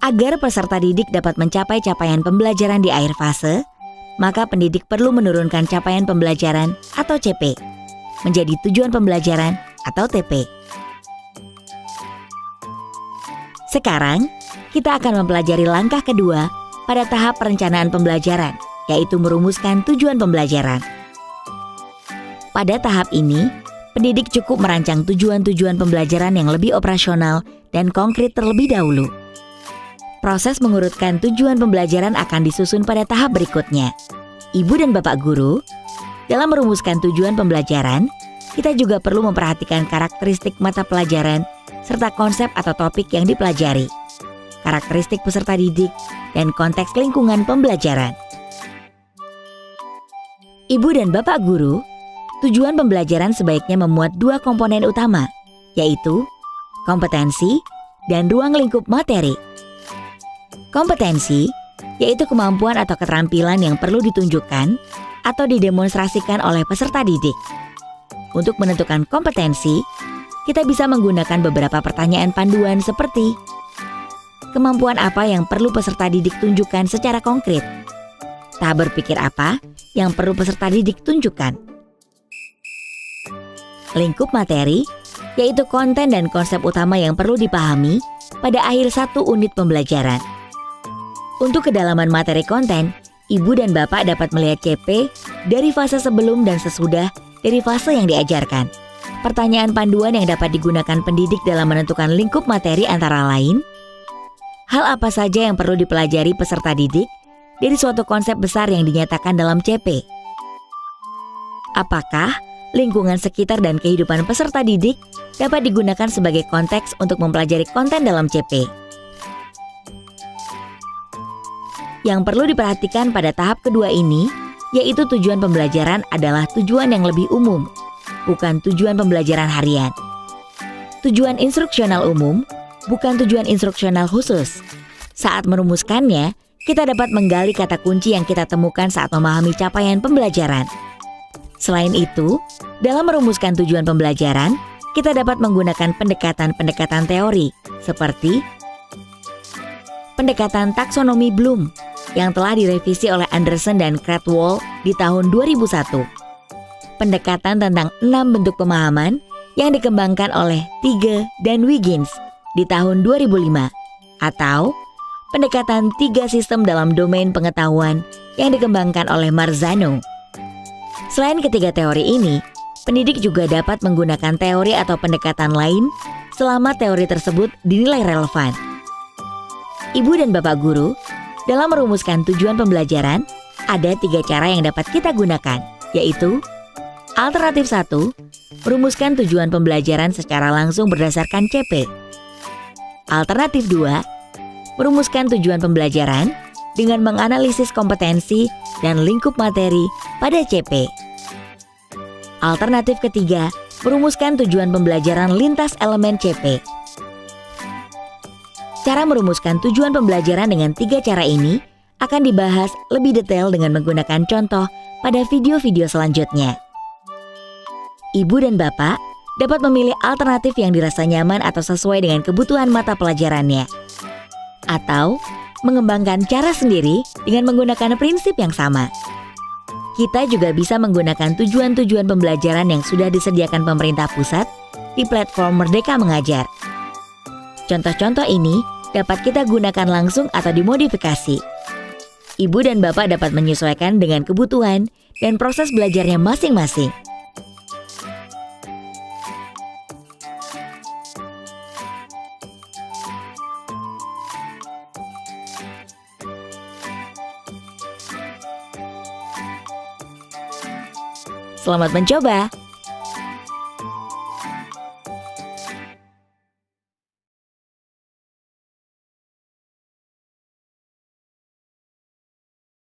Agar peserta didik dapat mencapai capaian pembelajaran di akhir fase, maka pendidik perlu menurunkan capaian pembelajaran atau CP menjadi tujuan pembelajaran atau TP. Sekarang, kita akan mempelajari langkah kedua pada tahap perencanaan pembelajaran, yaitu merumuskan tujuan pembelajaran. Pada tahap ini, pendidik cukup merancang tujuan-tujuan pembelajaran yang lebih operasional dan konkret terlebih dahulu. Proses mengurutkan tujuan pembelajaran akan disusun pada tahap berikutnya. Ibu dan Bapak guru, dalam merumuskan tujuan pembelajaran, kita juga perlu memperhatikan karakteristik mata pelajaran serta konsep atau topik yang dipelajari, karakteristik peserta didik, dan konteks lingkungan pembelajaran. Ibu dan Bapak guru, tujuan pembelajaran sebaiknya memuat dua komponen utama, yaitu kompetensi dan ruang lingkup materi. Kompetensi yaitu kemampuan atau keterampilan yang perlu ditunjukkan atau didemonstrasikan oleh peserta didik. Untuk menentukan kompetensi, kita bisa menggunakan beberapa pertanyaan panduan seperti kemampuan apa yang perlu peserta didik tunjukkan secara konkret? Tahap berpikir apa yang perlu peserta didik tunjukkan? Lingkup materi yaitu konten dan konsep utama yang perlu dipahami pada akhir satu unit pembelajaran. Untuk kedalaman materi konten, Ibu dan Bapak dapat melihat CP dari fase sebelum dan sesudah dari fase yang diajarkan. Pertanyaan panduan yang dapat digunakan pendidik dalam menentukan lingkup materi antara lain, hal apa saja yang perlu dipelajari peserta didik dari suatu konsep besar yang dinyatakan dalam CP? Apakah lingkungan sekitar dan kehidupan peserta didik dapat digunakan sebagai konteks untuk mempelajari konten dalam CP? Yang perlu diperhatikan pada tahap kedua ini, yaitu tujuan pembelajaran adalah tujuan yang lebih umum, bukan tujuan pembelajaran harian. Tujuan instruksional umum, bukan tujuan instruksional khusus. Saat merumuskannya, kita dapat menggali kata kunci yang kita temukan saat memahami capaian pembelajaran. Selain itu, dalam merumuskan tujuan pembelajaran, kita dapat menggunakan pendekatan-pendekatan teori, seperti pendekatan taksonomi Bloom, yang telah direvisi oleh Anderson dan Cradwell di tahun 2001. Pendekatan tentang 6 bentuk pemahaman yang dikembangkan oleh Tighe dan Wiggins di tahun 2005. Atau pendekatan 3 sistem dalam domain pengetahuan yang dikembangkan oleh Marzano. Selain ketiga teori ini, pendidik juga dapat menggunakan teori atau pendekatan lain selama teori tersebut dinilai relevan. Ibu dan Bapak guru, dalam merumuskan tujuan pembelajaran, ada 3 cara yang dapat kita gunakan, yaitu alternatif 1, merumuskan tujuan pembelajaran secara langsung berdasarkan CP. Alternatif 2, merumuskan tujuan pembelajaran dengan menganalisis kompetensi dan lingkup materi pada CP. Alternatif ketiga, merumuskan tujuan pembelajaran lintas elemen CP. Cara merumuskan tujuan pembelajaran dengan 3 cara ini akan dibahas lebih detail dengan menggunakan contoh pada video-video selanjutnya. Ibu dan Bapak dapat memilih alternatif yang dirasa nyaman atau sesuai dengan kebutuhan mata pelajarannya. Atau mengembangkan cara sendiri dengan menggunakan prinsip yang sama. Kita juga bisa menggunakan tujuan-tujuan pembelajaran yang sudah disediakan pemerintah pusat di platform Merdeka Mengajar. Contoh-contoh ini dapat kita gunakan langsung atau dimodifikasi. Ibu dan Bapak dapat menyesuaikan dengan kebutuhan dan proses belajarnya masing-masing. Selamat mencoba!